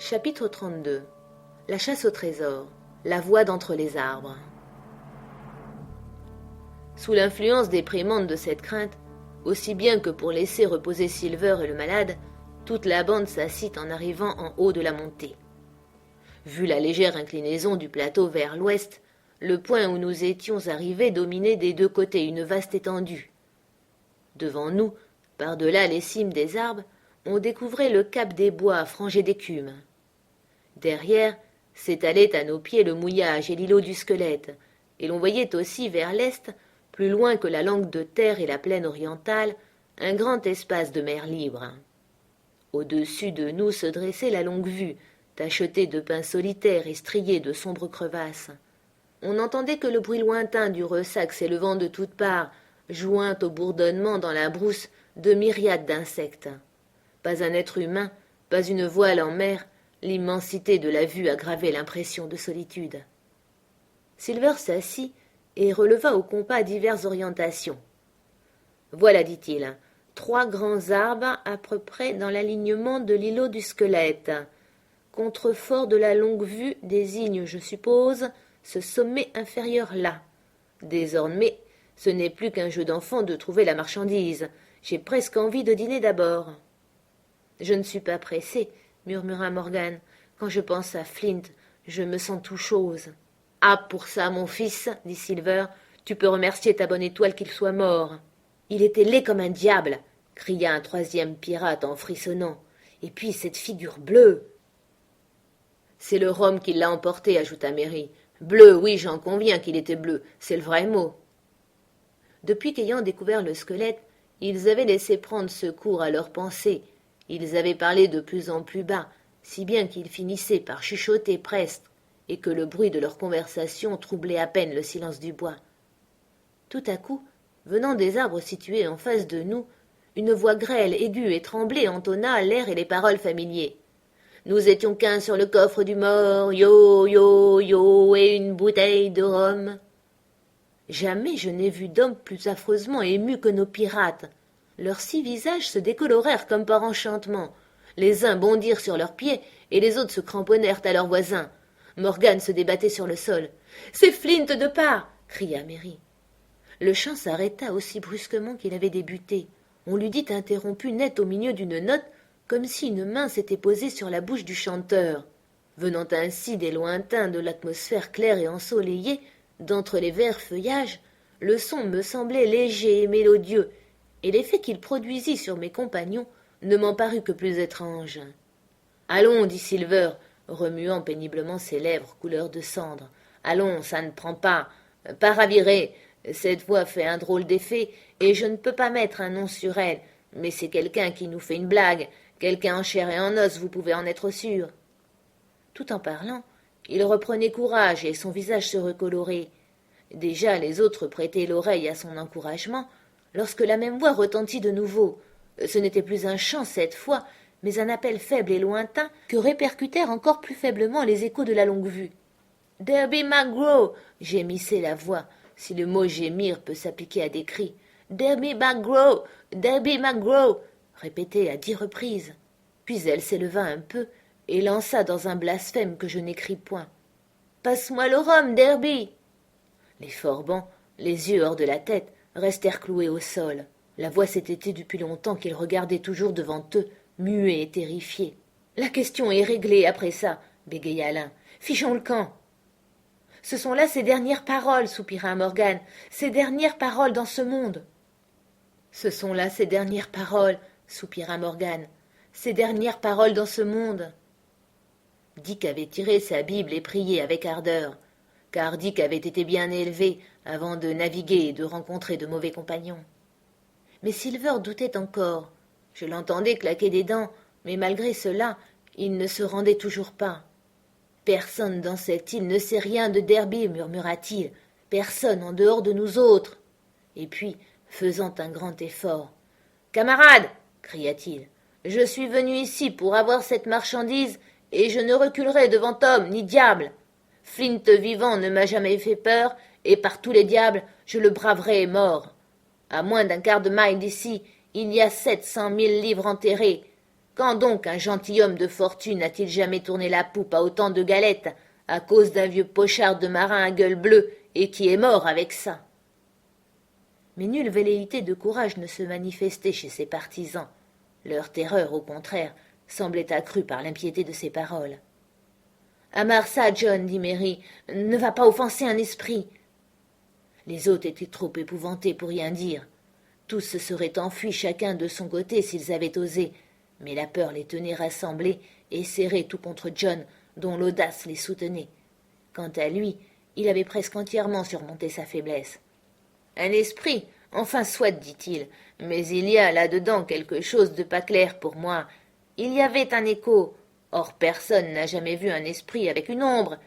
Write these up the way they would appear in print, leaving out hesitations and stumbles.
Chapitre 32. La chasse au trésor. La voix d'entre les arbres. Sous l'influence déprimante de cette crainte, aussi bien que pour laisser reposer Silver et le malade, toute la bande s'assit en arrivant en haut de la montée. Vu la légère inclinaison du plateau vers l'ouest, le point où nous étions arrivés dominait des deux côtés une vaste étendue. Devant nous, par-delà les cimes des arbres, on découvrait le cap des bois frangé d'écume. Derrière, s'étalait à nos pieds le mouillage et l'îlot du Squelette, et l'on voyait aussi vers l'est, plus loin que la langue de terre et la plaine orientale, un grand espace de mer libre. Au-dessus de nous se dressait la Longue-Vue, tachetée de pins solitaires et striée de sombres crevasses. On n'entendait que le bruit lointain du ressac s'élevant de toutes parts, joint au bourdonnement dans la brousse de myriades d'insectes. Pas un être humain, pas une voile en mer, l'immensité de la vue aggravait l'impression de solitude. Silver s'assit et releva au compas diverses orientations. « Voilà, dit-il, 3 grands arbres à peu près dans l'alignement de l'îlot du Squelette. Contrefort de la Longue-Vue désigne, je suppose, ce sommet inférieur là. Désormais, ce n'est plus qu'un jeu d'enfant de trouver la marchandise. J'ai presque envie de dîner d'abord. »« Je ne suis pas pressé, » murmura Morgan. « Quand je pense à Flint, je me sens tout chose. »« Ah, pour ça, mon fils, dit Silver, tu peux remercier ta bonne étoile qu'il soit mort. »« Il était laid comme un diable, cria un troisième pirate en frissonnant. Et puis cette figure bleue. C'est le rhum qui l'a emporté, ajouta Mary. Bleu, oui, j'en conviens qu'il était bleu, c'est le vrai mot. Depuis qu'ayant découvert le squelette, ils avaient laissé prendre secours à leurs pensées. Ils avaient parlé de plus en plus bas, si bien qu'ils finissaient par chuchoter presque, et que le bruit de leur conversation troublait à peine le silence du bois. Tout à coup, venant des arbres situés en face de nous, une voix grêle, aiguë et tremblée entonna l'air et les paroles familiers. Nous étions 15 sur le coffre du mort, yo, yo, yo, et une bouteille de rhum. Jamais je n'ai vu d'hommes plus affreusement émus que nos pirates. Leurs 6 visages se décolorèrent comme par enchantement. Les uns bondirent sur leurs pieds, et les autres se cramponnèrent à leurs voisins. Morgan se débattait sur le sol. « C'est Flint de part !» cria Mary. Le chant s'arrêta aussi brusquement qu'il avait débuté. On l'eût dit interrompu net au milieu d'une note, comme si une main s'était posée sur la bouche du chanteur. Venant ainsi des lointains de l'atmosphère claire et ensoleillée, d'entre les verts feuillages, le son me semblait léger et mélodieux, et l'effet qu'il produisit sur mes compagnons ne m'en parut que plus étrange. « Allons, dit Silver, remuant péniblement ses lèvres couleur de cendre. « Allons, ça ne prend pas. Pas raviré. Cette voix fait un drôle d'effet, et je ne peux pas mettre un nom sur elle, mais c'est quelqu'un qui nous fait une blague, quelqu'un en chair et en os, vous pouvez en être sûr. » Tout en parlant, il reprenait courage et son visage se recolorait. Déjà les autres prêtaient l'oreille à son encouragement, lorsque la même voix retentit de nouveau. Ce n'était plus un chant cette fois, mais un appel faible et lointain que répercutèrent encore plus faiblement les échos de la Longue-Vue. « Derby McGraw !» gémissait la voix, si le mot gémir peut s'appliquer à des cris. « Derby McGraw ! Derby McGraw !» répétée à 10 reprises. Puis elle s'éleva un peu et lança dans un blasphème que je n'écris point. « Passe-moi le rhum, Derby !» Les forbans, les yeux hors de la tête, restèrent cloués au sol. La voix s'était tait depuis longtemps qu'ils regardaient toujours devant eux, muets et terrifiés. « La question est réglée après ça, » bégaya l'un. « Fichons le camp. »« Ce sont là ses dernières paroles, » soupira Morgan, « ses dernières paroles dans ce monde. »« Ce sont là ses dernières paroles, » soupira Morgan, « ses dernières paroles dans ce monde. » Dick avait tiré sa Bible et prié avec ardeur, car Dick avait été bien élevé avant de naviguer et de rencontrer de mauvais compagnons. Mais Silver doutait encore. Je l'entendais claquer des dents, mais malgré cela, il ne se rendait toujours pas. « Personne dans cette île ne sait rien de Derby, murmura-t-il. Personne en dehors de nous autres. » Et puis, faisant un grand effort. « Camarades !» cria-t-il. « Je suis venu ici pour avoir cette marchandise, et je ne reculerai devant homme ni diable. Flint vivant ne m'a jamais fait peur, et par tous les diables, je le braverai mort. À moins d'1/4 de mille d'ici, il y a 700 000 livres enterrées. Quand donc un gentilhomme de fortune n'a-t-il jamais tourné la poupe à autant de galettes à cause d'un vieux pochard de marin à gueule bleue et qui est mort avec ça? Mais nulle velléité de courage ne se manifestait chez ses partisans. Leur terreur, au contraire, semblait accrue par l'impiété de ses paroles. « Amare ça, John, dit Mary, ne va pas offenser un esprit. » Les autres étaient trop épouvantés pour rien dire. Tous se seraient enfuis chacun de son côté s'ils avaient osé, mais la peur les tenait rassemblés et serrés tout contre John, dont l'audace les soutenait. Quant à lui, il avait presque entièrement surmonté sa faiblesse. « Un esprit, enfin soit, dit-il, mais il y a là-dedans quelque chose de pas clair pour moi. Il y avait un écho. Or personne n'a jamais vu un esprit avec une ombre.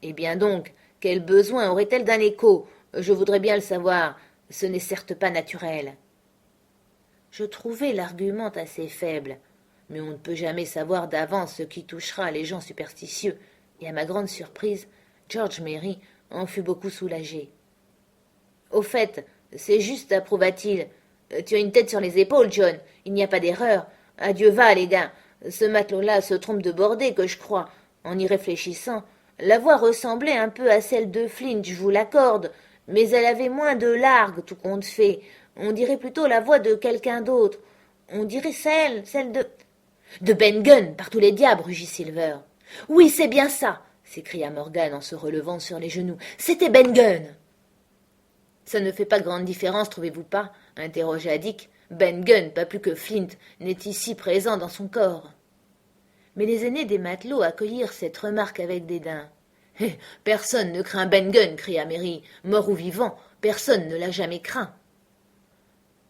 Eh bien donc, quel besoin aurait-elle d'un écho? Je voudrais bien le savoir. Ce n'est certes pas naturel. » Je trouvai l'argument assez faible, mais on ne peut jamais savoir d'avance ce qui touchera les gens superstitieux, et à ma grande surprise, George Merry en fut beaucoup soulagé. « Au fait, c'est juste, approuva-t-il. Tu as une tête sur les épaules, John. Il n'y a pas d'erreur. Adieu va, les gars. Ce matelot-là se trompe de bordée, que je crois. En y réfléchissant, la voix ressemblait un peu à celle de Flint, je vous l'accorde, mais elle avait moins de largue, tout compte fait. On dirait plutôt la voix de quelqu'un d'autre. On dirait celle de... « De Ben Gunn, par tous les diables, rugit Silver. « Oui, c'est bien ça !» s'écria Morgan en se relevant sur les genoux. « C'était Ben Gunn !»« Ça ne fait pas grande différence, trouvez-vous pas ?» interrogea Dick. « Ben Gunn, pas plus que Flint, n'est ici présent dans son corps. » Mais les aînés des matelots accueillirent cette remarque avec dédain. « Eh, personne ne craint Ben Gunn, cria Mary. « Mort ou vivant, personne ne l'a jamais craint. »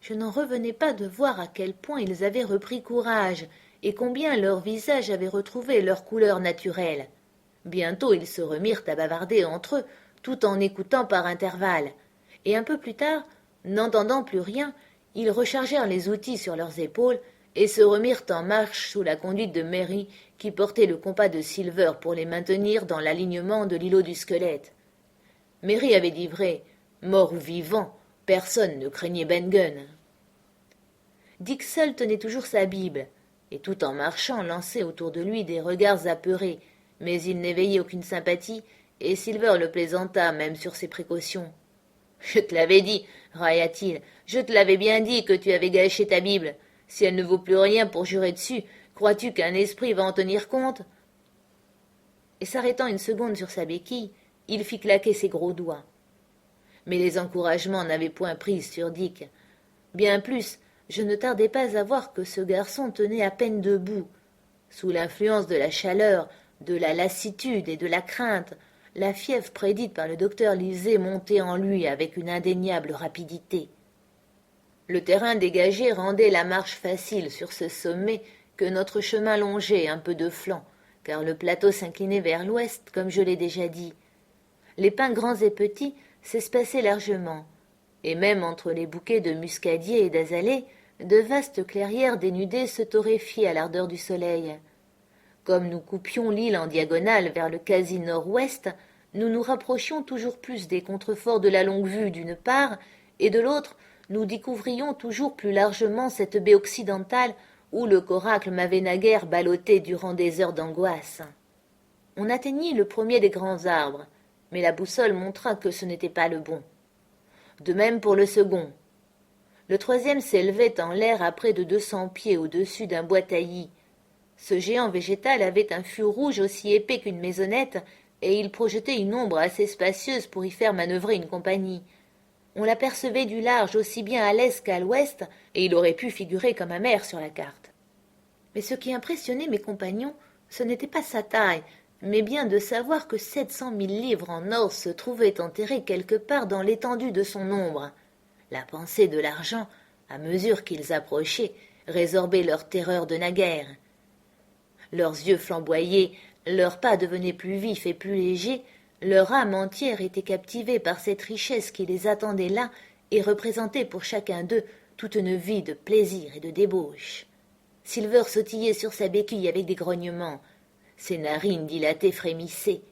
Je n'en revenais pas de voir à quel point ils avaient repris courage, et combien leurs visages avaient retrouvé leur couleur naturelle. Bientôt ils se remirent à bavarder entre eux, tout en écoutant par intervalles, et un peu plus tard, n'entendant plus rien, ils rechargèrent les outils sur leurs épaules et se remirent en marche sous la conduite de Mary, qui portait le compas de Silver pour les maintenir dans l'alignement de l'îlot du squelette. Mary avait dit vrai, mort ou vivant, personne ne craignait Ben Gunn. Dick seul tenait toujours sa Bible, et tout en marchant lançait autour de lui des regards apeurés, mais il n'éveillait aucune sympathie, et Silver le plaisanta même sur ses précautions. « Je te l'avais dit, railla-t-il, je te l'avais bien dit que tu avais gâché ta Bible. Si elle ne vaut plus rien pour jurer dessus, crois-tu qu'un esprit va en tenir compte ?» Et s'arrêtant une seconde sur sa béquille, il fit claquer ses gros doigts. Mais les encouragements n'avaient point prise sur Dick. Bien plus, je ne tardai pas à voir que ce garçon tenait à peine debout. Sous l'influence de la chaleur, de la lassitude et de la crainte, la fièvre prédite par le docteur Livesey montait en lui avec une indéniable rapidité. Le terrain dégagé rendait la marche facile sur ce sommet que notre chemin longeait un peu de flanc, car le plateau s'inclinait vers l'ouest, comme je l'ai déjà dit. Les pins grands et petits s'espaçaient largement, et même entre les bouquets de muscadiers et d'azalées, de vastes clairières dénudées se torréfiaient à l'ardeur du soleil. Comme nous coupions l'île en diagonale vers le quasi nord-ouest, nous nous rapprochions toujours plus des contreforts de la Longue-Vue d'une part, et de l'autre, nous découvrions toujours plus largement cette baie occidentale où le coracle m'avait naguère ballotté durant des heures d'angoisse. On atteignit le premier des grands arbres, mais la boussole montra que ce n'était pas le bon. De même pour le second. Le troisième s'élevait en l'air à près de 200 pieds au-dessus d'un bois taillis. Ce géant végétal avait un fût rouge aussi épais qu'une maisonnette, et il projetait une ombre assez spacieuse pour y faire manœuvrer une compagnie. On l'apercevait du large aussi bien à l'est qu'à l'ouest, et il aurait pu figurer comme un maire sur la carte. Mais ce qui impressionnait mes compagnons, ce n'était pas sa taille, mais bien de savoir que 700 000 livres en or se trouvaient enterrées quelque part dans l'étendue de son ombre. La pensée de l'argent, à mesure qu'ils approchaient, résorbait leur terreur de naguère. Leurs yeux flamboyaient, leurs pas devenaient plus vifs et plus légers, leur âme entière était captivée par cette richesse qui les attendait là et représentait pour chacun d'eux toute une vie de plaisir et de débauche. Silver sautillait sur sa béquille avec des grognements. Ses narines dilatées frémissaient.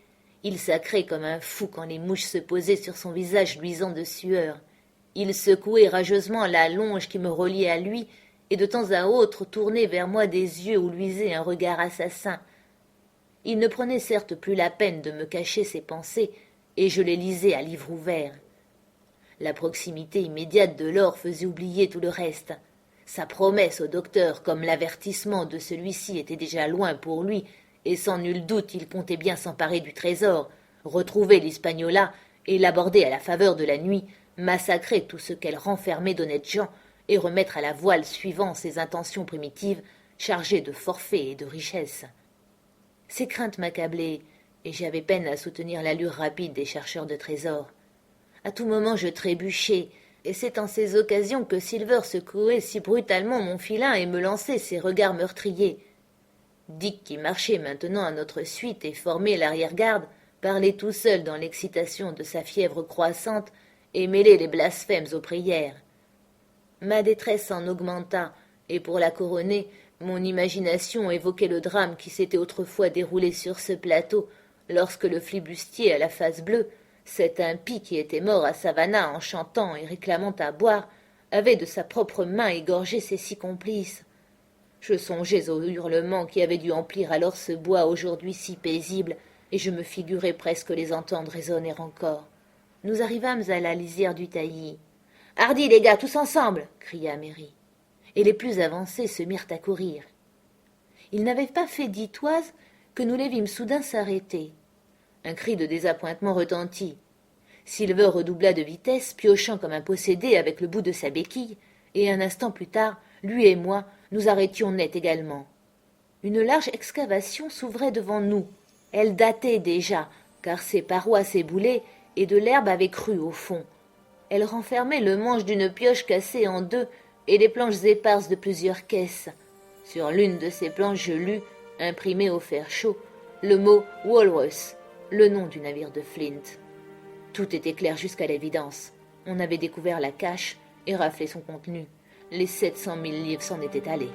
Il sacrait comme un fou quand les mouches se posaient sur son visage luisant de sueur. Il secouait rageusement la longe qui me reliait à lui, et de temps à autre tournait vers moi des yeux où luisait un regard assassin. Il ne prenait certes plus la peine de me cacher ses pensées, et je les lisais à livre ouvert. La proximité immédiate de l'or faisait oublier tout le reste. Sa promesse au docteur, comme l'avertissement de celui-ci, était déjà loin pour lui, et sans nul doute il comptait bien s'emparer du trésor, retrouver l'Hispaniola et l'aborder à la faveur de la nuit, massacrer tout ce qu'elle renfermait d'honnêtes gens, et remettre à la voile suivant ses intentions primitives, chargées de forfaits et de richesses. Ces craintes m'accablaient, et j'avais peine à soutenir l'allure rapide des chercheurs de trésors. À tout moment je trébuchais, et c'est en ces occasions que Silver secouait si brutalement mon filin et me lançait ses regards meurtriers. Dick, qui marchait maintenant à notre suite et formait l'arrière-garde, parlait tout seul dans l'excitation de sa fièvre croissante et mêlait les blasphèmes aux prières. Ma détresse en augmenta, et pour la couronner, mon imagination évoquait le drame qui s'était autrefois déroulé sur ce plateau, lorsque le flibustier à la face bleue, cet impie qui était mort à Savannah en chantant et réclamant à boire, avait de sa propre main égorgé ses 6 complices. Je songeais aux hurlements qui avaient dû emplir alors ce bois aujourd'hui si paisible, et je me figurais presque les entendre résonner encore. Nous arrivâmes à la lisière du taillis. « Hardi, les gars, tous ensemble !» cria Mary. Et les plus avancés se mirent à courir. Ils n'avaient pas fait 10 toises que nous les vîmes soudain s'arrêter. Un cri de désappointement retentit. Silver redoubla de vitesse, piochant comme un possédé avec le bout de sa béquille, et un instant plus tard, lui et moi, nous arrêtions net également. Une large excavation s'ouvrait devant nous. Elle datait déjà, car ses parois s'éboulaient et de l'herbe avait cru au fond. Elle renfermait le manche d'une pioche cassée en 2 et des planches éparses de plusieurs caisses. Sur l'une de ces planches je lus, imprimé au fer chaud, le mot « Walrus », le nom du navire de Flint. Tout était clair jusqu'à l'évidence. On avait découvert la cache et raflé son contenu. Les 700 000 livres s'en étaient allés.